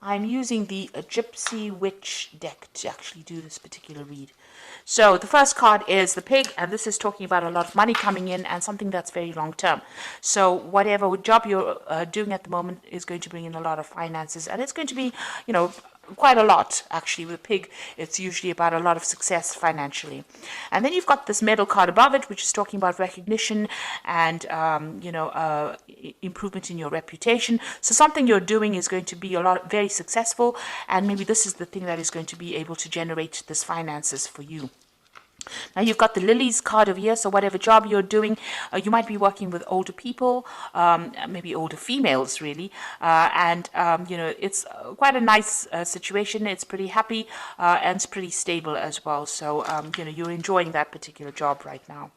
I'm using the Gypsy Witch deck to actually do this particular read. So the first card is the pig, and this is talking about a lot of money coming in and something that's very long term. So whatever job you're doing at the moment is going to bring in a lot of finances, and it's going to be, quite a lot actually. With a pig, it's usually about a lot of success financially. And then you've got this medal card above it, which is talking about recognition and improvement in your reputation. So something you're doing is going to be very successful, and maybe this is the thing that is going to be able to generate this finances for you. Now you've got the lilies card over here, so whatever job you're doing, you might be working with older people, maybe older females really, and it's quite a nice situation. It's pretty happy and it's pretty stable as well, so you're enjoying that particular job right now.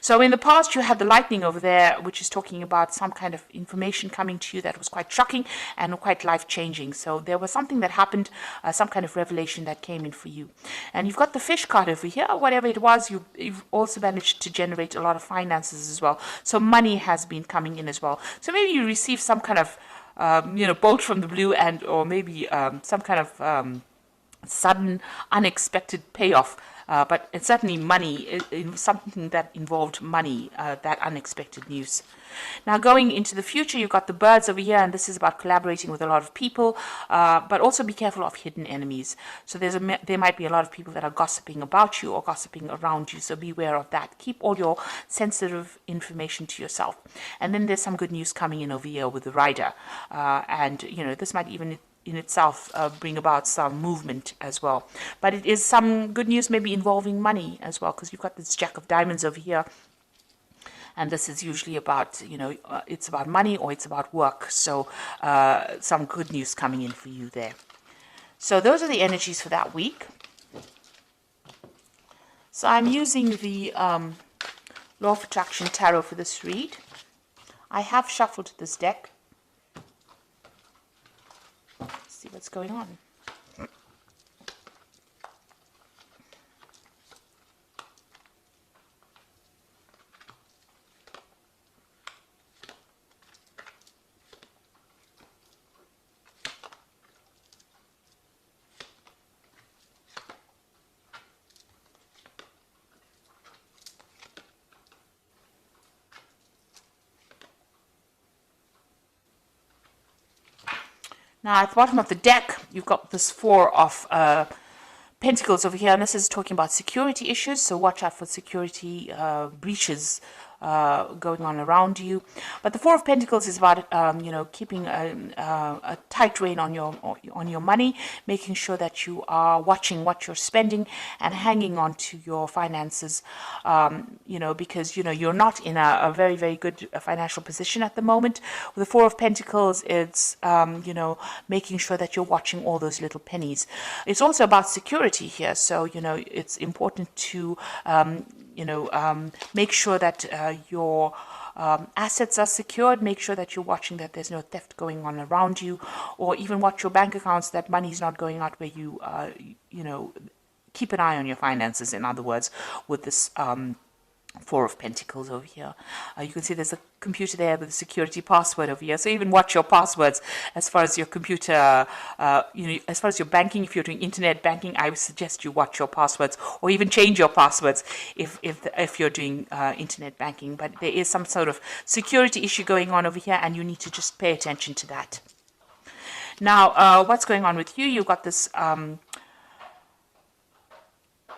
So in the past you had the lightning over there, which is talking about some kind of information coming to you that was quite shocking and quite life-changing. So there was something that happened, some kind of revelation that came in for you. And you've got the fish card over here. Whatever it was, you've also managed to generate a lot of finances as well. So money has been coming in as well. So maybe you received some kind of bolt from the blue, or maybe some kind of sudden unexpected payoff. But it's certainly money, something that involved money, that unexpected news. Now going into the future, you've got the birds over here, and this is about collaborating with a lot of people, but also be careful of hidden enemies. So there might be a lot of people that are gossiping about you or gossiping around you, so beware of that. Keep all your sensitive information to yourself. And then there's some good news coming in over here with the rider, and this might even in itself bring about some movement as well. But it is some good news maybe involving money as well, because you've got this Jack of Diamonds over here. And this is usually about, it's about money or it's about work. So some good news coming in for you there. So those are the energies for that week. So I'm using the Law of Attraction Tarot for this read. I have shuffled this deck. See what's going on. Now at the bottom of the deck, you've got this Four of Pentacles over here, and this is talking about security issues, so watch out for security breaches going on around you. But the Four of Pentacles is about keeping a tight rein on your money, making sure that you are watching what you're spending and hanging on to your finances, because you're not in a very, very good financial position at the moment. With the Four of Pentacles, it's making sure that you're watching all those little pennies. It's also about security here, so it's important to make sure that your assets are secured. Make sure that you're watching that there's no theft going on around you, or even watch your bank accounts, that money's not going out where you, keep an eye on your finances, in other words, with this Four of Pentacles over here. You can see there's a computer there with a security password over here. So even watch your passwords as far as your computer, as far as your banking. If you're doing internet banking, I would suggest you watch your passwords, or even change your passwords if you're doing internet banking. But there is some sort of security issue going on over here, and you need to just pay attention to that. Now, what's going on with you? You've got this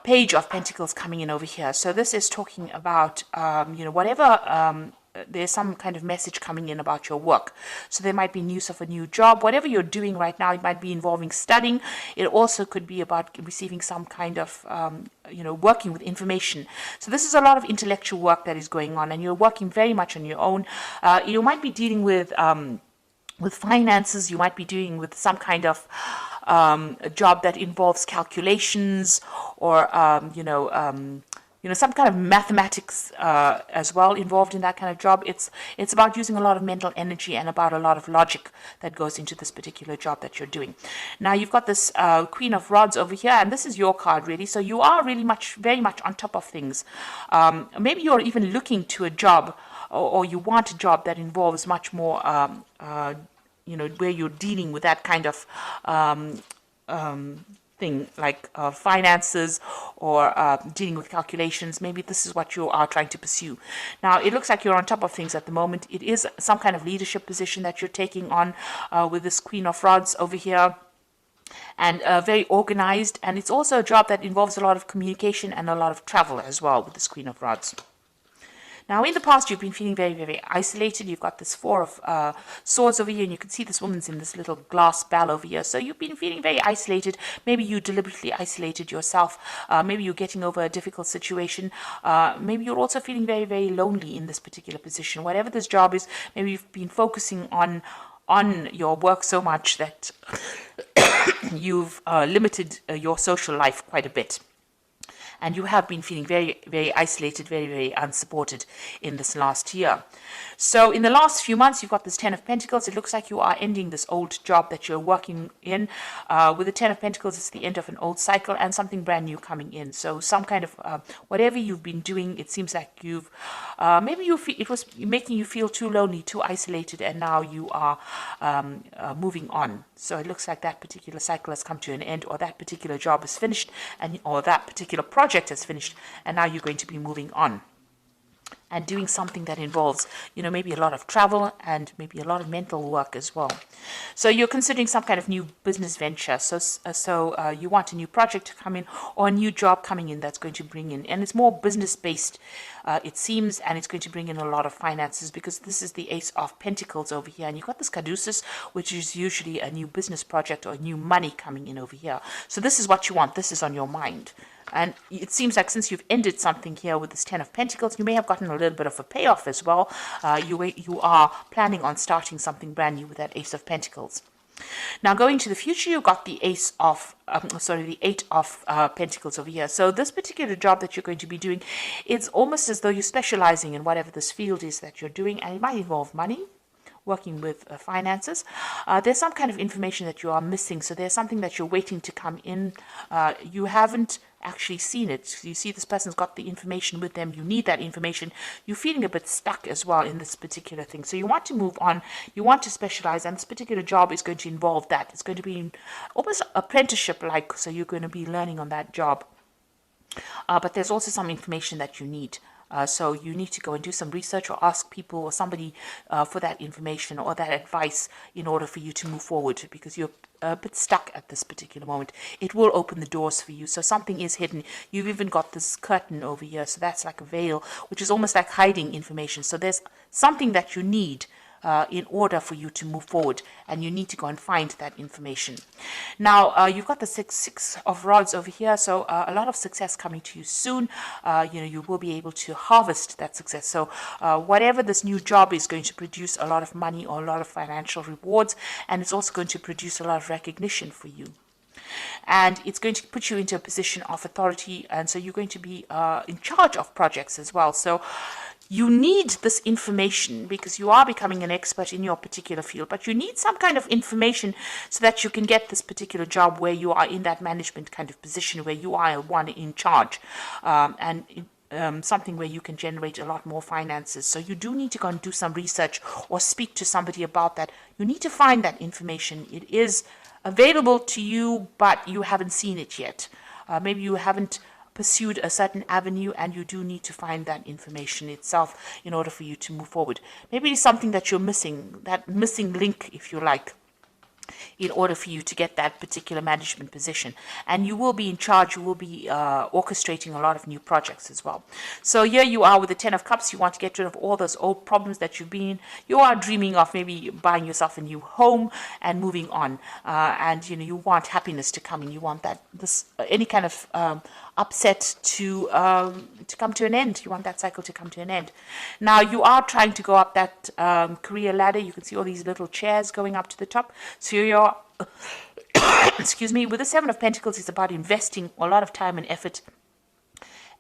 Page of Pentacles coming in over here. So this is talking about, whatever, there's some kind of message coming in about your work. So there might be news of a new job. Whatever you're doing right now, it might be involving studying. It also could be about receiving some kind of, working with information. So this is a lot of intellectual work that is going on, and you're working very much on your own. You might be dealing with finances. You might be dealing with some kind of a job that involves calculations, or some kind of mathematics as well involved in that kind of job. It's about using a lot of mental energy and about a lot of logic that goes into this particular job that you're doing. Now you've got this Queen of Rods over here, and this is your card really. So you are really very much on top of things. Maybe you're even looking to a job, or you want a job that involves much more where you're dealing with that kind of thing, like finances or dealing with calculations. Maybe this is what you are trying to pursue. Now, it looks like you're on top of things at the moment. It is some kind of leadership position that you're taking on with this Queen of Rods over here, and very organized. And it's also a job that involves a lot of communication and a lot of travel as well with this Queen of Rods. Now, in the past, you've been feeling very, very isolated. You've got this Four of Swords over here, and you can see this woman's in this little glass bell over here. So you've been feeling very isolated. Maybe you deliberately isolated yourself. Maybe you're getting over a difficult situation. Maybe you're also feeling very, very lonely in this particular position. Whatever this job is, maybe you've been focusing on your work so much that you've limited your social life quite a bit. And you have been feeling very, very isolated, very, very unsupported in this last year. So in the last few months, you've got this Ten of Pentacles. It looks like you are ending this old job that you're working in. With the Ten of Pentacles, it's the end of an old cycle and something brand new coming in. So some kind of whatever you've been doing, it seems like you've maybe it was making you feel too lonely, too isolated, and now you are moving on. So it looks like that particular cycle has come to an end, or that particular job is finished, or that particular project is finished, and now you're going to be moving on and doing something that involves, maybe a lot of travel and maybe a lot of mental work as well. So you're considering some kind of new business venture. So you want a new project to come in, or a new job coming in that's going to bring in, and it's more business based, it seems, and it's going to bring in a lot of finances, because this is the Ace of Pentacles over here, and you've got this Caduceus, which is usually a new business project or new money coming in over here. So this is what you want. This is on your mind. And it seems like since you've ended something here with this Ten of Pentacles, you may have gotten a little bit of a payoff as well. You are planning on starting something brand new with that Ace of Pentacles. Now, going to the future, you've got the Eight of Pentacles over here. So this particular job that you're going to be doing, it's almost as though you're specializing in whatever this field is that you're doing, and it might involve money, working with finances. There's some kind of information that you are missing. So there's something that you're waiting to come in. You haven't actually seen it. You see this person's got the information with them. You need that information. You're feeling a bit stuck as well in this particular thing. So you want to move on. You want to specialize, and this particular job is going to involve that. It's going to be almost apprenticeship-like. So you're going to be learning on that job. But there's also some information that you need. So you need to go and do some research, or ask people or somebody for that information or that advice in order for you to move forward, because you're a bit stuck at this particular moment. It will open the doors for you. So something is hidden. You've even got this curtain over here. So that's like a veil, which is almost like hiding information. So there's something that you need in order for you to move forward, and you need to go and find that information. Now, you've got the Six of Rods over here, so a lot of success coming to you soon. You will be able to harvest that success. So whatever this new job is going to produce a lot of money or a lot of financial rewards, and it's also going to produce a lot of recognition for you. And it's going to put you into a position of authority, and so you're going to be in charge of projects as well. So you need this information because you are becoming an expert in your particular field, but you need some kind of information so that you can get this particular job where you are in that management kind of position, where you are one in charge, something where you can generate a lot more finances. So you do need to go and do some research or speak to somebody about that. You need to find that information. It is available to you, but you haven't seen it yet. Maybe you haven't pursued a certain avenue, and you do need to find that information itself in order for you to move forward. Maybe it's something that you're missing, that missing link, if you like, in order for you to get that particular management position. And you will be in charge. You will be orchestrating a lot of new projects as well. So here you are with the Ten of Cups. You want to get rid of all those old problems that you've been. You are dreaming of maybe buying yourself a new home and moving on. And you want happiness to come in. You want any kind of upset to come to an end. You want that cycle to come to an end. Now you are trying to go up that career ladder. You can see all these little chairs going up to the top. So you're excuse me, with the Seven of Pentacles, it's about investing a lot of time and effort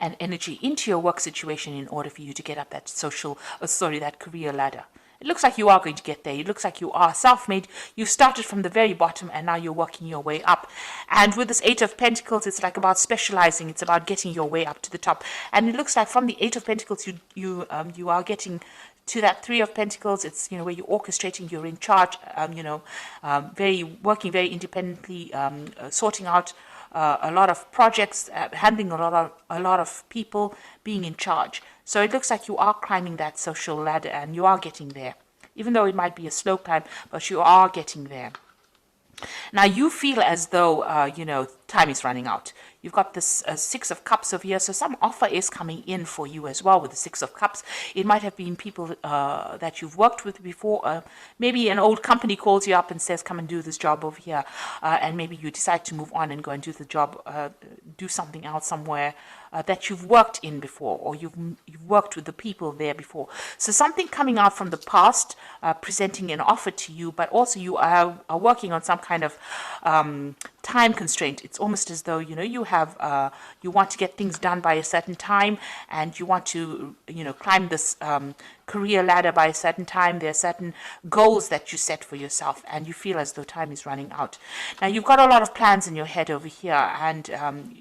and energy into your work situation in order for you to get up that that career ladder. It looks like you are going to get there. It looks like you are self-made. You started from the very bottom, and now you're working your way up. And with this Eight of Pentacles, it's like about specializing. It's about getting your way up to the top. And it looks like from the Eight of Pentacles, you are getting to that Three of Pentacles. It's, you know, where you're orchestrating, you're in charge, working very independently, sorting out a lot of projects, handling a lot of people, being in charge. So it looks like you are climbing that social ladder, and you are getting there. Even though it might be a slow climb, but you are getting there. Now you feel as though, time is running out. You've got this Six of Cups over here, so some offer is coming in for you as well with the Six of Cups. It might have been people that you've worked with before. Maybe an old company calls you up and says, come and do this job over here. And maybe you decide to move on and go and do the job, do something else somewhere that you've worked in before, or you've worked with the people there before. So something coming out from the past, presenting an offer to you, but also you are working on some kind of time constraint. It's almost as though, you have, you want to get things done by a certain time, and you want to, climb this career ladder by a certain time. There are certain goals that you set for yourself, and you feel as though time is running out. Now, you've got a lot of plans in your head over here, and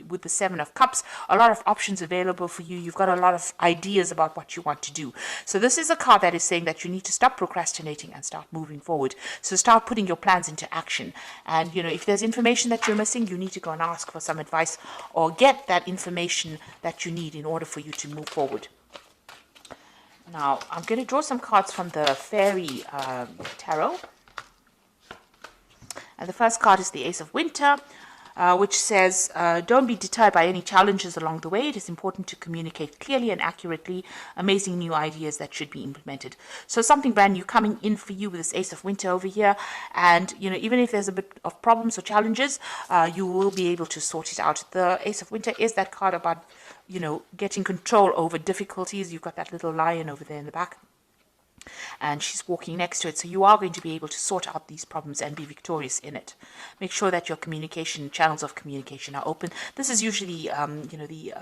with the Seven of Cups, a lot of options available for you. You've got a lot of ideas about what you want to do. So this is a card that is saying that you need to stop procrastinating and start moving forward. So start putting your plans into action. And, if there's information that you're missing, you need to go and ask for some advice or get that information that you need in order for you to move forward. Now, I'm going to draw some cards from the Fairy Tarot. And the first card is the Ace of Winter, which says, don't be deterred by any challenges along the way. It is important to communicate clearly and accurately amazing new ideas that should be implemented. So something brand new coming in for you with this Ace of Winter over here. And, even if there's a bit of problems or challenges, you will be able to sort it out. The Ace of Winter is that card about, getting control over difficulties. You've got that little lion over there in the back, and she's walking next to it. So you are going to be able to sort out these problems and be victorious in it. Make sure that your channels of communication are open. This is usually, the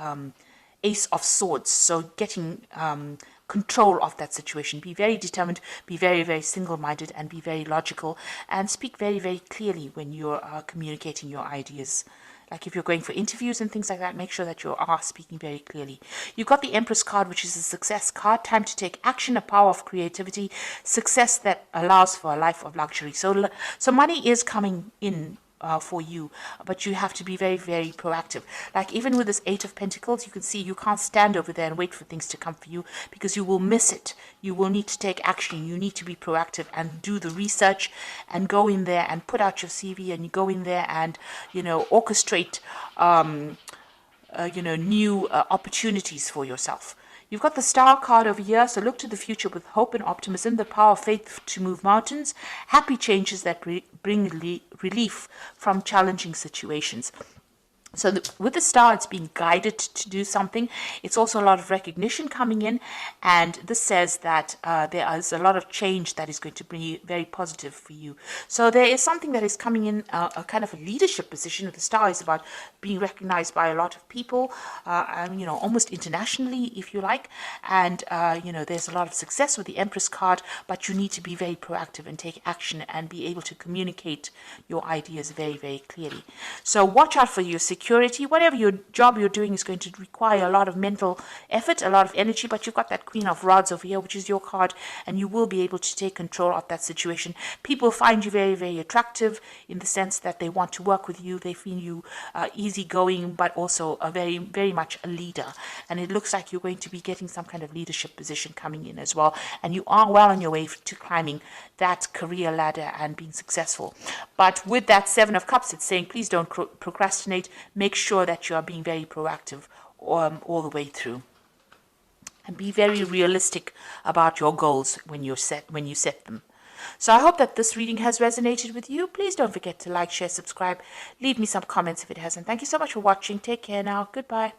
Ace of Swords. So getting control of that situation. Be very determined, be very, very single-minded, and be very logical, and speak very, very clearly when you're communicating your ideas. Like if you're going for interviews and things like that, make sure that you are speaking very clearly. You've got the Empress card, which is a success card. Time to take action, a power of creativity, success that allows for a life of luxury. So money is coming in for you, but you have to be very, very proactive. Like even with this Eight of Pentacles, you can see you can't stand over there and wait for things to come for you, because you will miss it. You will need to take action. You need to be proactive and do the research and go in there and put out your CV, and you go in there and, orchestrate, new opportunities for yourself. You've got the Star card over here, so look to the future with hope and optimism, the power of faith to move mountains, happy changes that bring relief from challenging situations. So with the Star, it's being guided to do something. It's also a lot of recognition coming in, and this says that there is a lot of change that is going to be very positive for you. So there is something that is coming in, a kind of a leadership position. The Star is about being recognized by a lot of people, almost internationally, if you like. And, there's a lot of success with the Empress card, but you need to be very proactive and take action and be able to communicate your ideas very, very clearly. So watch out for your security. Whatever your job you're doing is going to require a lot of mental effort, a lot of energy, but you've got that Queen of Rods over here, which is your card, and you will be able to take control of that situation. People find you very, very attractive in the sense that they want to work with you. They feel you easygoing, but also a very, very much a leader. And it looks like you're going to be getting some kind of leadership position coming in as well. And you are well on your way to climbing that career ladder and being successful. But with that Seven of Cups, it's saying, please don't procrastinate. Make sure that you are being very proactive all the way through, and be very realistic about your goals when you set them. So I hope that this reading has resonated with you. Please don't forget to like, share, subscribe. Leave me some comments if it hasn't. Thank you so much for watching. Take care now. Goodbye.